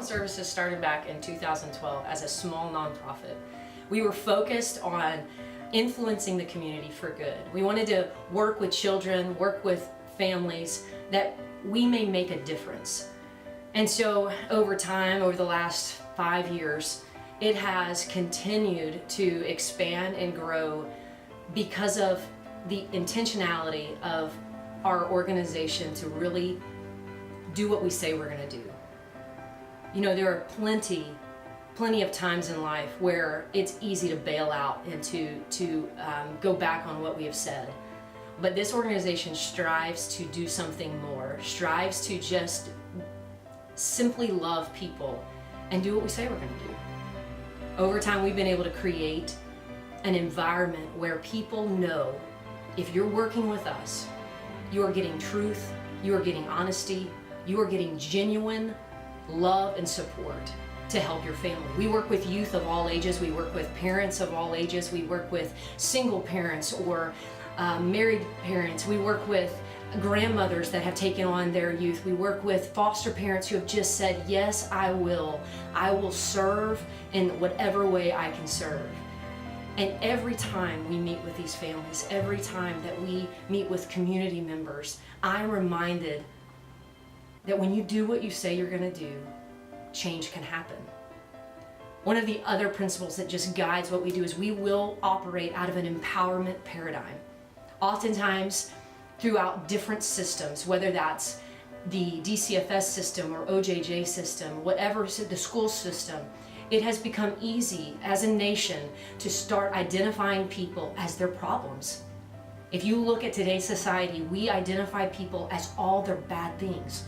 Wraparound Services started back in 2012 as a small nonprofit. We were focused on influencing the community for good. We wanted to work with children, work with families, that we may make a difference. And so over time, over the last 5 years, it has continued to expand and grow because of the intentionality of our organization to really do what we say we're going to do. You know, there are plenty of times in life where it's easy to bail out and to go back on what we have said. But this organization strives to do something more, strives to just simply love people and do what we say we're going to do. Over time, we've been able to create an environment where people know if you're working with us, you are getting truth, you are getting honesty, you are getting genuine love and support to help your family. We work with youth of all ages, we work with parents of all ages, we work with single parents or married parents, we work with grandmothers that have taken on their youth, we work with foster parents who have just said, yes, I will serve in whatever way I can serve. And every time we meet with these families, every time that we meet with community members, I'm reminded that when you do what you say you're going to do, change can happen. One of the other principles that just guides what we do is we will operate out of an empowerment paradigm. Oftentimes, throughout different systems, whether that's the DCFS system or OJJ system, whatever the school system, it has become easy as a nation to start identifying people as their problems. If you look at today's society, we identify people as all their bad things.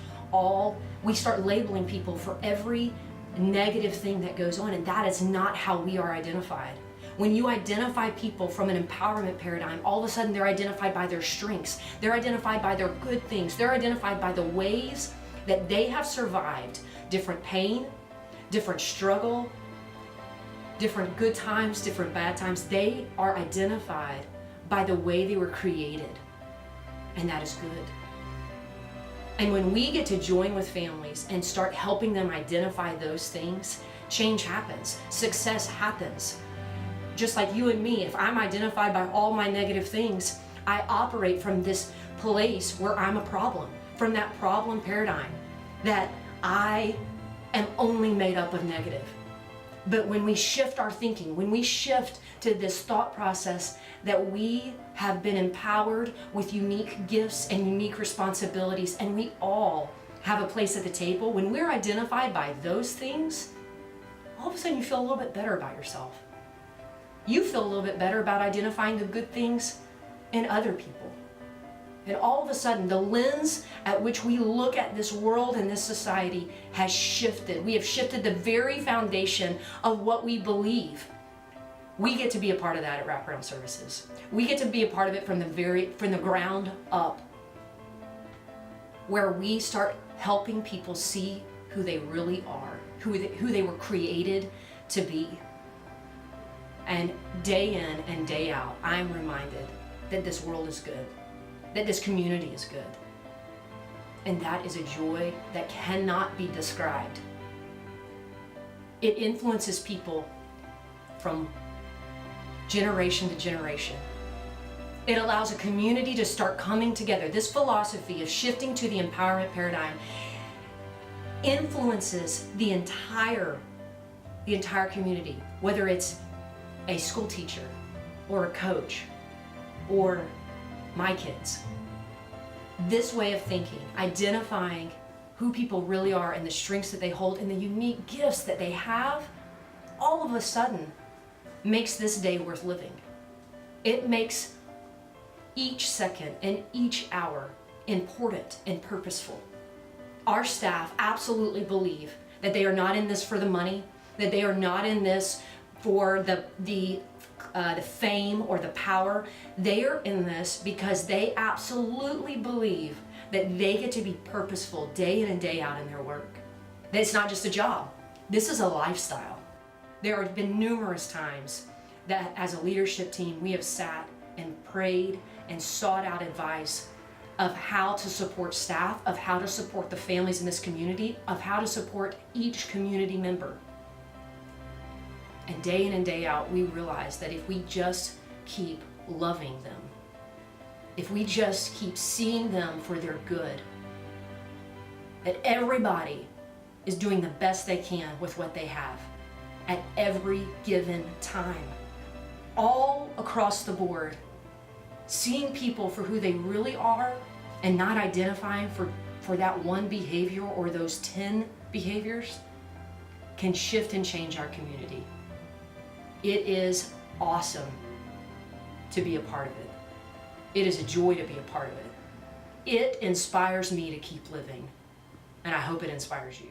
We start labeling people for every negative thing that goes on, and that is not how we are identified. When you identify people from an empowerment paradigm, all of a sudden they're identified by their strengths, they're identified by their good things, they're identified by the ways that they have survived different pain, different struggle, different good times, different bad times. They are identified by the way they were created, and that is good. And when we get to join with families and start helping them identify those things, change happens, success happens. Just like you and me, if I'm identified by all my negative things, I operate from this place where I'm a problem, from that problem paradigm that I am only made up of negative. But when we shift our thinking, when we shift to this thought process that we have been empowered with unique gifts and unique responsibilities, and we all have a place at the table, when we're identified by those things, all of a sudden you feel a little bit better about yourself. You feel a little bit better about identifying the good things in other people. And all of a sudden, the lens at which we look at this world and this society has shifted. We have shifted the very foundation of what we believe. We get to be a part of that at Wraparound Services. We get to be a part of it from the ground up, where we start helping people see who they really are, who they were created to be. And day in and day out, I'm reminded that this world is good, that this community is good. And that is a joy that cannot be described. It influences people from generation to generation. It allows a community to start coming together. This philosophy of shifting to the empowerment paradigm influences the entire community, whether it's a school teacher or a coach or my kids. This way of thinking, identifying who people really are and the strengths that they hold and the unique gifts that they have, all of a sudden makes this day worth living. It makes each second and each hour important and purposeful. Our staff absolutely believe that they are not in this for the money, that they are not in this for the fame or the power. They are in this because they absolutely believe that they get to be purposeful day in and day out in their work. That it's not just a job. This is a lifestyle. There have been numerous times that as a leadership team we have sat and prayed and sought out advice of how to support staff, of how to support the families in this community, of how to support each community member. And day in and day out, we realize that if we just keep loving them, if we just keep seeing them for their good, that everybody is doing the best they can with what they have at every given time, all across the board, seeing people for who they really are and not identifying for that one behavior or those 10 behaviors can shift and change our community. It is awesome to be a part of it. It is a joy to be a part of it. It inspires me to keep living, and I hope it inspires you.